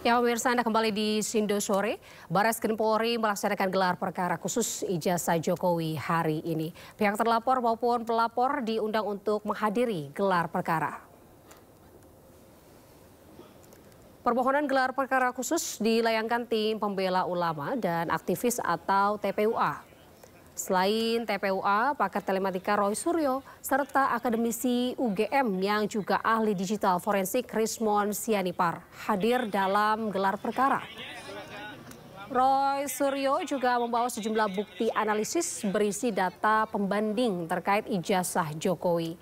Ya, pemirsa, Anda kembali di Sindo Sore. Barreskrim Polri melaksanakan gelar perkara khusus ijazah Jokowi hari ini. Pihak terlapor maupun pelapor diundang untuk menghadiri gelar perkara. Permohonan gelar perkara khusus dilayangkan tim pembela ulama dan aktivis atau TPUA. Selain TPUA, pakar telematika Roy Suryo, serta akademisi UGM yang juga ahli digital forensik Rismon Sianipar hadir dalam gelar perkara. Roy Suryo juga membawa sejumlah bukti analisis berisi data pembanding terkait ijazah Jokowi.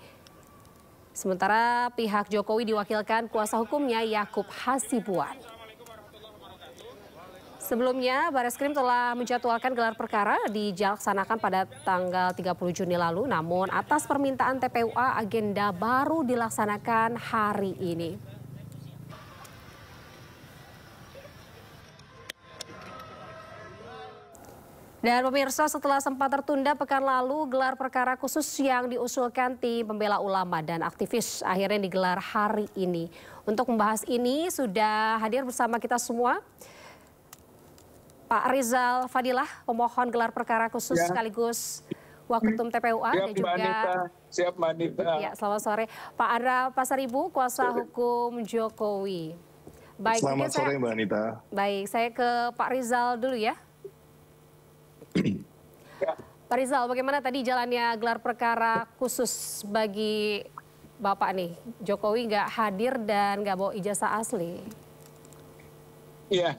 Sementara pihak Jokowi diwakilkan kuasa hukumnya Yakub Hasibuan. Sebelumnya, Barreskrim telah menjadwalkan gelar perkara dilaksanakan pada tanggal 30 Juni lalu. Namun atas permintaan TPUA, agenda baru dilaksanakan hari ini. Dan pemirsa, setelah sempat tertunda pekan lalu, gelar perkara khusus yang diusulkan tim pembela ulama dan aktivis akhirnya digelar hari ini. Untuk membahas ini sudah hadir bersama kita semua Pak Rizal Fadilah, pemohon gelar perkara khusus sekaligus Waketum TPUA siap, dan juga siap Mbak Anita. Ya, selamat sore. Pak Andra Pasaribu, kuasa hukum Jokowi. Baik, selamat sore Mbak Anita. Baik, saya ke Pak Rizal dulu ya. Pak Rizal, bagaimana tadi jalannya gelar perkara khusus bagi Bapak nih? Jokowi nggak hadir dan nggak bawa ijazah asli. Iya.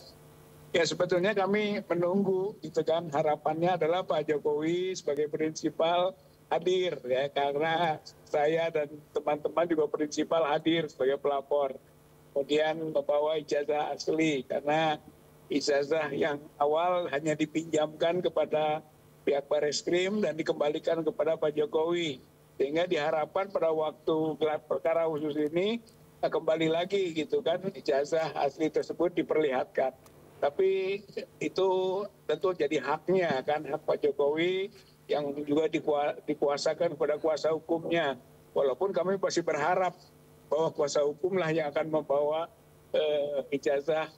Ya, sebetulnya kami menunggu, gitu kan. Harapannya adalah Pak Jokowi sebagai prinsipal hadir, ya, karena saya dan teman-teman juga prinsipal hadir sebagai pelapor. Kemudian membawa ijazah asli, karena ijazah yang awal hanya dipinjamkan kepada pihak Barreskrim dan dikembalikan kepada Pak Jokowi. Sehingga diharapkan pada waktu gelar perkara khusus ini kembali lagi, gitu kan, ijazah asli tersebut diperlihatkan. Tapi itu tentu jadi haknya, kan, hak Pak Jokowi yang juga dikuasakan kepada kuasa hukumnya. Walaupun kami pasti berharap bahwa kuasa hukumlah yang akan membawa ijazah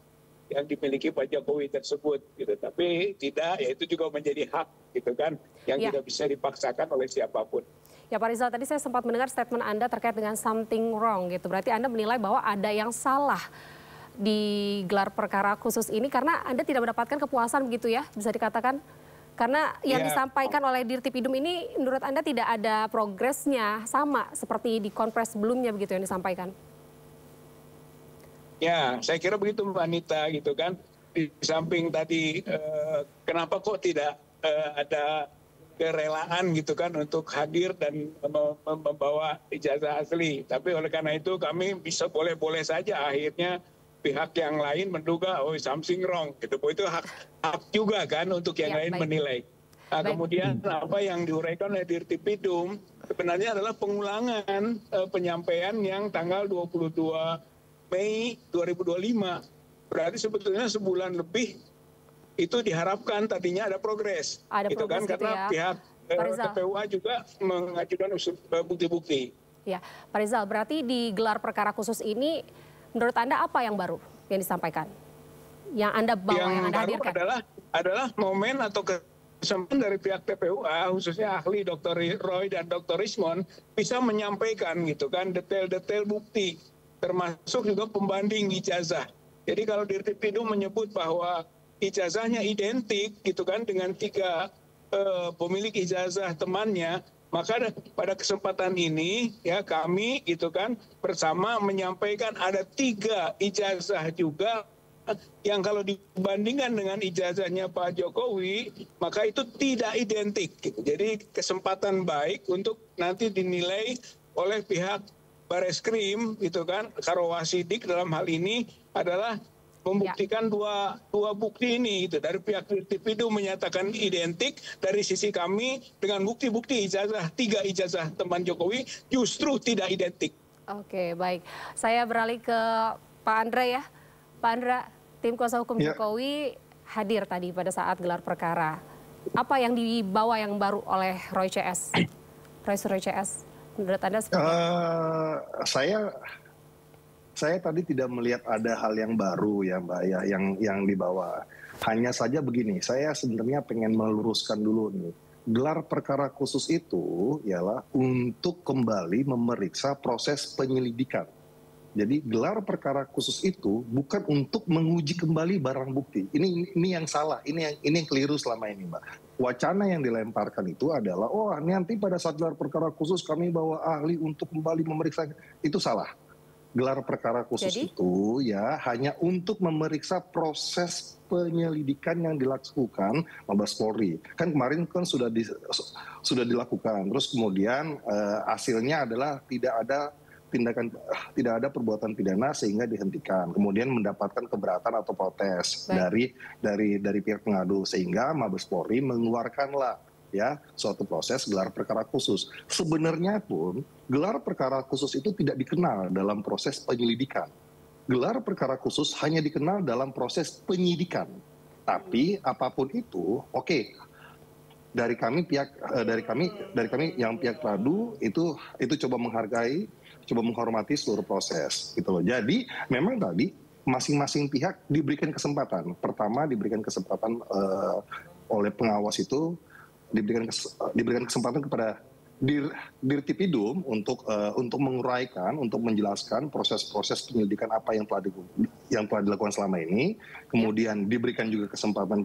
yang dimiliki Pak Jokowi tersebut, gitu. Tapi tidak, ya itu juga menjadi hak, gitu kan, yang tidak bisa dipaksakan oleh siapapun. Ya, Pak Rizal, tadi saya sempat mendengar statement Anda terkait dengan something wrong, gitu. Berarti Anda menilai bahwa ada yang salah di gelar perkara khusus ini karena Anda tidak mendapatkan kepuasan, begitu ya, bisa dikatakan? Karena yang disampaikan oleh Dirtipidum ini menurut Anda tidak ada progresnya, sama seperti di konfres sebelumnya, begitu yang disampaikan? Ya, saya kira begitu Mbak Anita, gitu kan. Di samping tadi kenapa kok tidak ada kerelaan, gitu kan, untuk hadir dan membawa ijazah asli. Tapi oleh karena itu kami bisa boleh-boleh saja akhirnya pihak yang lain menduga something wrong, gitu. Itu hak juga kan untuk yang lain menilai. Nah, kemudian apa yang diuraikan oleh Dirtipidum sebenarnya adalah pengulangan penyampaian yang tanggal 22 Mei 2025. Berarti sebetulnya sebulan lebih itu diharapkan tadinya ada progres. Ada gitu progres, kan, karena ya, pihak TPUA juga mengajukan bukti-bukti. Ya, Pak Rizal, berarti di gelar perkara khusus ini menurut Anda apa yang baru yang disampaikan? Yang Anda bawa, yang Anda hadirkan? Adalah momen atau kesempatan dari pihak TPUA, khususnya ahli Dr. Roy dan Dr. Rismon, bisa menyampaikan, gitu kan, detail-detail bukti, termasuk juga pembanding ijazah. Jadi kalau Dirtipidum menyebut bahwa ijazahnya identik, gitu kan, dengan 3 pemilik ijazah temannya, maka pada kesempatan ini ya kami, gitu kan, bersama menyampaikan ada 3 ijazah juga yang kalau dibandingkan dengan ijazahnya Pak Jokowi maka itu tidak identik, gitu. Jadi kesempatan baik untuk nanti dinilai oleh pihak Barreskrim, gitu kan, Karawasidik dalam hal ini adalah membuktikan dua bukti ini, gitu. Dari pihak Dirtipidum menyatakan identik, dari sisi kami dengan bukti-bukti ijazah 3 ijazah teman Jokowi justru tidak identik. Oke, baik. Saya beralih ke Pak Andra ya. Pak Andra, tim kuasa hukum Jokowi hadir tadi pada saat gelar perkara. Apa yang dibawa yang baru oleh Roy CS? Roy CS, menurut Anda seperti apa? saya tadi tidak melihat ada hal yang baru ya Mbak ya, yang dibawa. Hanya saja begini, saya sebenarnya pengen meluruskan dulu nih. Gelar perkara khusus itu ialah untuk kembali memeriksa proses penyelidikan. Jadi gelar perkara khusus itu bukan untuk menguji kembali barang bukti. Ini yang salah, ini yang keliru selama ini, Mbak. Wacana yang dilemparkan itu adalah, oh nanti pada saat gelar perkara khusus kami bawa ahli untuk kembali memeriksa. Itu salah. Gelar perkara khusus itu ya hanya untuk memeriksa proses penyelidikan yang dilakukan Mabes Polri. Kan kemarin kan sudah dilakukan. Terus kemudian hasilnya adalah tidak ada perbuatan pidana sehingga dihentikan. Kemudian mendapatkan keberatan atau protes dari pihak pengadu sehingga Mabes Polri mengeluarkanlah ya suatu proses gelar perkara khusus. Sebenarnya pun gelar perkara khusus itu tidak dikenal dalam proses penyelidikan. Gelar perkara khusus hanya dikenal dalam proses penyidikan. Tapi apapun itu, oke. Dari kami yang pihak pengadu itu coba menghargai, coba menghormati seluruh proses gitu loh. Jadi memang tadi masing-masing pihak diberikan kesempatan. Pertama diberikan kesempatan oleh pengawas itu diberikan kesempatan kepada Dirtipidum untuk menguraikan, untuk menjelaskan proses-proses penyelidikan apa yang telah dilakukan selama ini. Kemudian diberikan juga kesempatan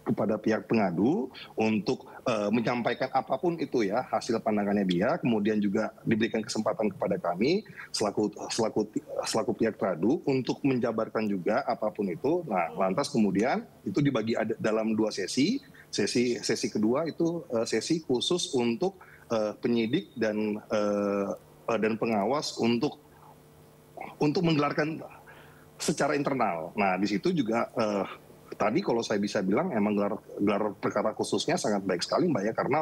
kepada pihak pengadu untuk menyampaikan apapun itu ya hasil pandangannya dia. Kemudian juga diberikan kesempatan kepada kami selaku pihak pengadu untuk menjabarkan juga apapun itu. Nah, lantas kemudian itu dibagi dalam 2 sesi. Sesi kedua itu sesi khusus untuk penyidik dan pengawas untuk menggelarkan secara internal. Nah, di situ juga tadi kalau saya bisa bilang emang gelar perkara khususnya sangat baik sekali Mbak ya, karena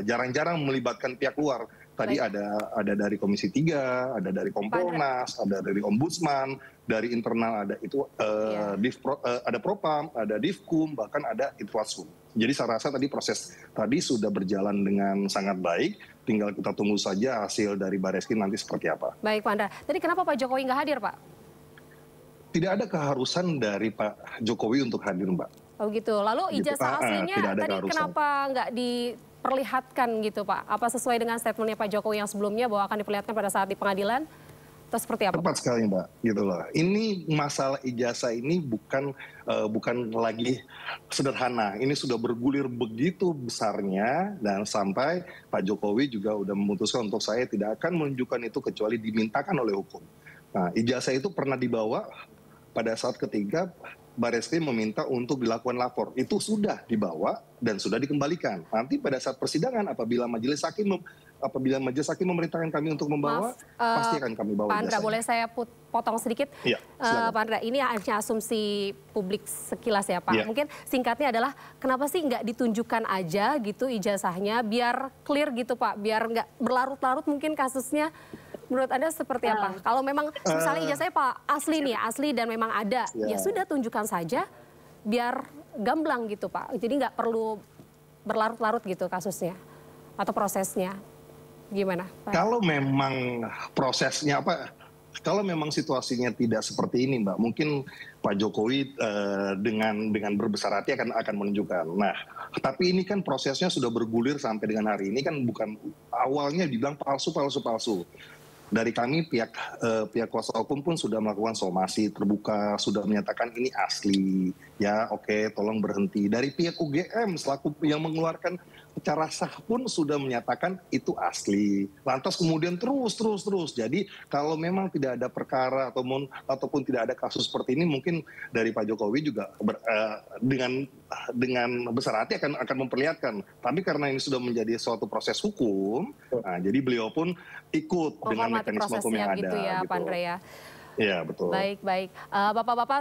jarang-jarang melibatkan pihak luar. Tadi ada dari Komisi 3, ada dari Kompolnas, ada dari Ombudsman, dari internal ada ada Propam, ada Divkum, bahkan ada Itwasum. Jadi saya rasa tadi proses tadi sudah berjalan dengan sangat baik, tinggal kita tunggu saja hasil dari Bareskrim nanti seperti apa. Baik Pak Andra, tadi kenapa Pak Jokowi nggak hadir Pak? Tidak ada keharusan dari Pak Jokowi untuk hadir Mbak. Oh gitu, lalu ijazah aslinya tadi kenapa nggak diperlihatkan gitu Pak? Apa sesuai dengan statementnya Pak Jokowi yang sebelumnya bahwa akan diperlihatkan pada saat di pengadilan? Atau seperti apa? Tepat sekali Mbak, gitu loh. Ini masalah ijazah ini bukan lagi sederhana. Ini sudah bergulir begitu besarnya dan sampai Pak Jokowi juga udah memutuskan untuk saya tidak akan menunjukkan itu kecuali dimintakan oleh hukum. Nah, ijazah itu pernah dibawa pada saat ketiga Bareskrim meminta untuk dilakukan lapor. Itu sudah dibawa dan sudah dikembalikan. Nanti pada saat persidangan apabila majelis hakim memerintahkan kami untuk membawa, pasti akan kami bawa. Pak Andra, boleh saya potong sedikit? Iya, Pak Andra, ini hanya asumsi publik sekilas ya Pak. Ya. Mungkin singkatnya adalah kenapa sih nggak ditunjukkan aja gitu ijazahnya biar clear gitu Pak, biar nggak berlarut-larut mungkin kasusnya. Menurut Anda seperti apa? Kalau memang misalnya ijazahnya Pak asli dan memang ada, ya sudah tunjukkan saja biar gamblang gitu Pak. Jadi nggak perlu berlarut-larut gitu kasusnya atau prosesnya. Gimana Pak? Kalau memang prosesnya kalau memang situasinya tidak seperti ini Mbak, mungkin Pak Jokowi dengan berbesar hati akan menunjukkan. Nah, tapi ini kan prosesnya sudah bergulir sampai dengan hari ini kan bukan awalnya dibilang palsu. Dari kami pihak kuasa hukum pun sudah melakukan somasi terbuka, sudah menyatakan ini asli, ya oke, tolong berhenti. Dari pihak UGM selaku yang mengeluarkan secara sah pun sudah menyatakan itu asli. Lantas kemudian terus. Jadi kalau memang tidak ada perkara ataupun tidak ada kasus seperti ini, mungkin dari Pak Jokowi juga dengan besar hati akan memperlihatkan. Tapi karena ini sudah menjadi suatu proses hukum, nah, jadi beliau pun ikut dengan mekanisme hukum yang ada. Gitu ya, Pak Andra ya. Iya, betul. Baik. Bapak-bapak